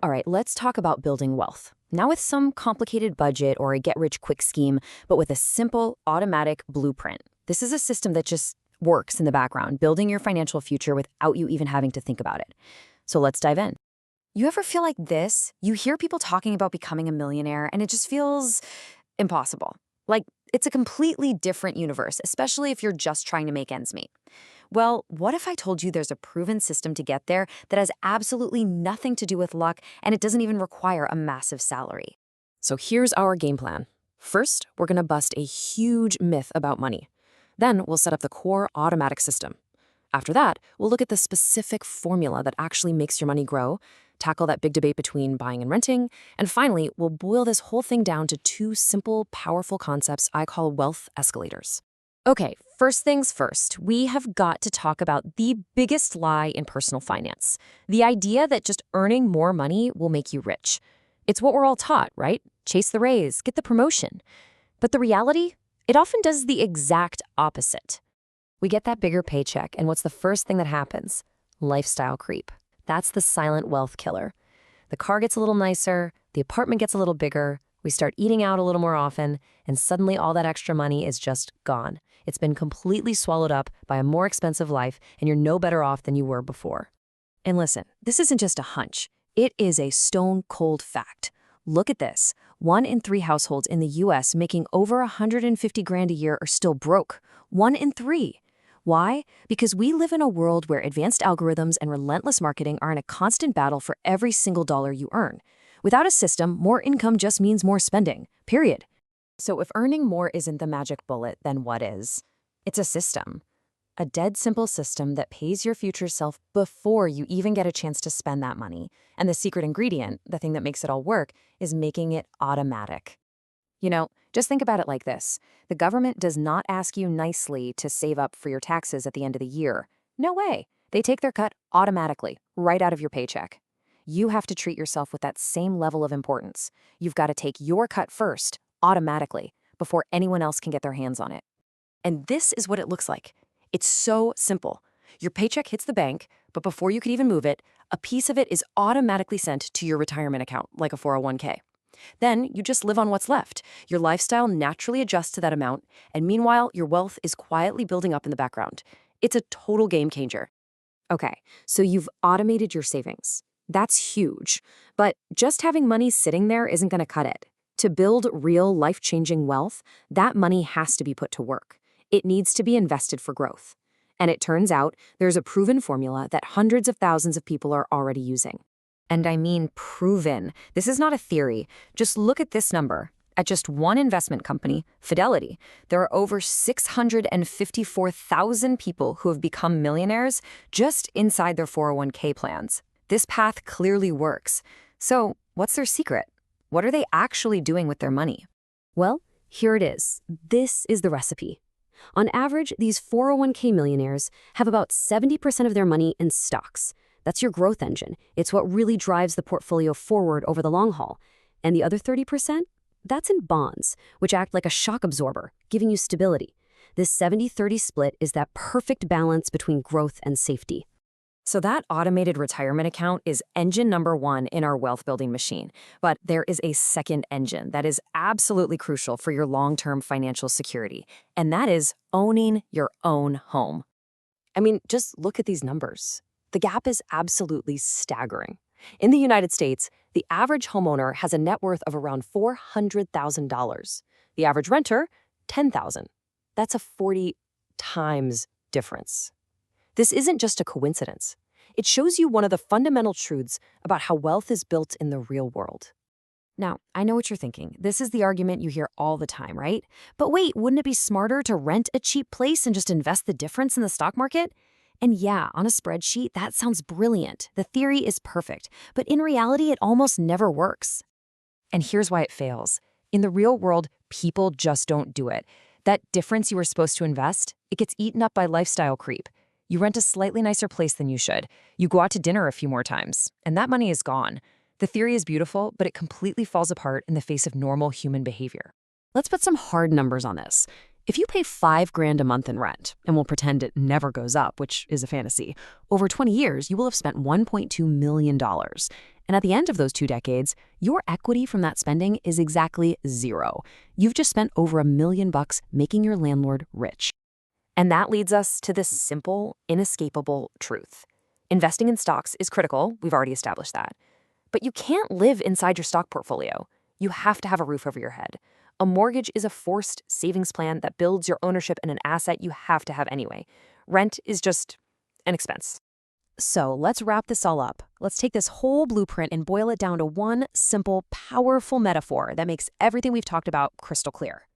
All right, let's talk about building wealth. Now with some complicated budget or a get-rich-quick scheme, but with a simple, automatic blueprint. This is a system that just works in the background, building your financial future without you even having to think about it. So let's dive in. You ever feel like this? You hear people talking about becoming a millionaire, and it just feels impossible. Like it's a completely different universe, especially if you're just trying to make ends meet. Well, what if I told you there's a proven system to get there that has absolutely nothing to do with luck and it doesn't even require a massive salary? So here's our game plan. First, we're going to bust a huge myth about money. Then we'll set up the core automatic system. After that, we'll look at the specific formula that actually makes your money grow, tackle that big debate between buying and renting, and finally, we'll boil this whole thing down to two simple, powerful concepts I call wealth escalators. Okay, first things first, we have got to talk about the biggest lie in personal finance. The idea that just earning more money will make you rich. It's what we're all taught, right? Chase the raise, get the promotion. But the reality? It often does the exact opposite. We get that bigger paycheck, and what's the first thing that happens? Lifestyle creep. That's the silent wealth killer. The car gets a little nicer, the apartment gets a little bigger, we start eating out a little more often, and suddenly all that extra money is just gone. It's been completely swallowed up by a more expensive life, and you're no better off than you were before. And listen, this isn't just a hunch. It is a stone-cold fact. Look at this. 1 in 3 households in the U.S. making over 150 grand a year are still broke. 1 in 3. Why? Because we live in a world where advanced algorithms and relentless marketing are in a constant battle for every single dollar you earn. Without a system, more income just means more spending, period. So if earning more isn't the magic bullet, then what is? It's a system. A dead simple system that pays your future self before you even get a chance to spend that money. And the secret ingredient, the thing that makes it all work, is making it automatic. You know, just think about it like this. The government does not ask you nicely to save up for your taxes at the end of the year. No way. They take their cut automatically, right out of your paycheck. You have to treat yourself with that same level of importance. You've got to take your cut first, automatically, before anyone else can get their hands on it. And this is what it looks like. It's so simple. Your paycheck hits the bank, but before you can even move it, a piece of it is automatically sent to your retirement account, like a 401k. Then you just live on what's left. Your lifestyle naturally adjusts to that amount, and meanwhile, your wealth is quietly building up in the background. It's a total game changer. Okay, so you've automated your savings. That's huge. But just having money sitting there isn't going to cut it. To build real life-changing wealth, that money has to be put to work. It needs to be invested for growth. And it turns out there's a proven formula that hundreds of thousands of people are already using. And I mean proven. This is not a theory. Just look at this number. At just one investment company, Fidelity, there are over 654,000 people who have become millionaires just inside their 401k plans. This path clearly works. So, what's their secret? What are they actually doing with their money? Well, here it is. This is the recipe. On average, these 401k millionaires have about 70% of their money in stocks. That's your growth engine. It's what really drives the portfolio forward over the long haul. And the other 30%? That's in bonds, which act like a shock absorber, giving you stability. This 70-30 split is that perfect balance between growth and safety. So that automated retirement account is engine number 1 in our wealth building machine. But there is a second engine that is absolutely crucial for your long-term financial security, and that is owning your own home. I mean, just look at these numbers. The gap is absolutely staggering. In the United States, the average homeowner has a net worth of around $400,000. The average renter, $10,000. That's a 40 times difference. This isn't just a coincidence. It shows you one of the fundamental truths about how wealth is built in the real world. Now, I know what you're thinking. This is the argument you hear all the time, right? But wait, wouldn't it be smarter to rent a cheap place and just invest the difference in the stock market? And yeah, on a spreadsheet, that sounds brilliant. The theory is perfect. But in reality, it almost never works. And here's why it fails. In the real world, people just don't do it. That difference you were supposed to invest, it gets eaten up by lifestyle creep. You rent a slightly nicer place than you should. You go out to dinner a few more times, and that money is gone. The theory is beautiful, but it completely falls apart in the face of normal human behavior. Let's put some hard numbers on this. If you pay $5 grand a month in rent, and we'll pretend it never goes up, which is a fantasy, over 20 years, you will have spent $1.2 million. And at the end of those 2 decades, your equity from that spending is exactly zero. You've just spent over $1 million making your landlord rich. And that leads us to this simple, inescapable truth. Investing in stocks is critical, we've already established that. But you can't live inside your stock portfolio. You have to have a roof over your head. A mortgage is a forced savings plan that builds your ownership in an asset you have to have anyway. Rent is just an expense. So let's wrap this all up. Let's take this whole blueprint and boil it down to one simple, powerful metaphor that makes everything we've talked about crystal clear.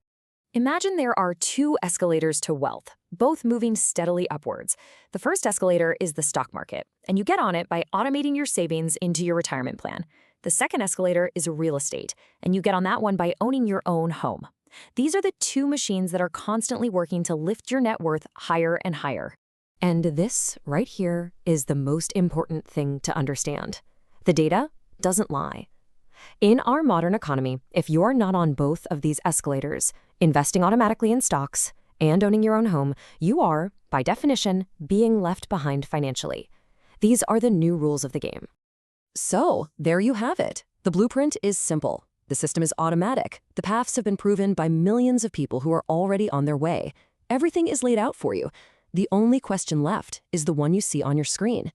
Imagine there are 2 escalators to wealth, both moving steadily upwards. The first escalator is the stock market, and you get on it by automating your savings into your retirement plan. The second escalator is real estate, and you get on that one by owning your own home. These are the 2 machines that are constantly working to lift your net worth higher and higher. And this, right here, is the most important thing to understand. The data doesn't lie. In our modern economy, if you're not on both of these escalators, investing automatically in stocks and owning your own home, you are, by definition, being left behind financially. These are the new rules of the game. So, there you have it. The blueprint is simple. The system is automatic. The paths have been proven by millions of people who are already on their way. Everything is laid out for you. The only question left is the one you see on your screen.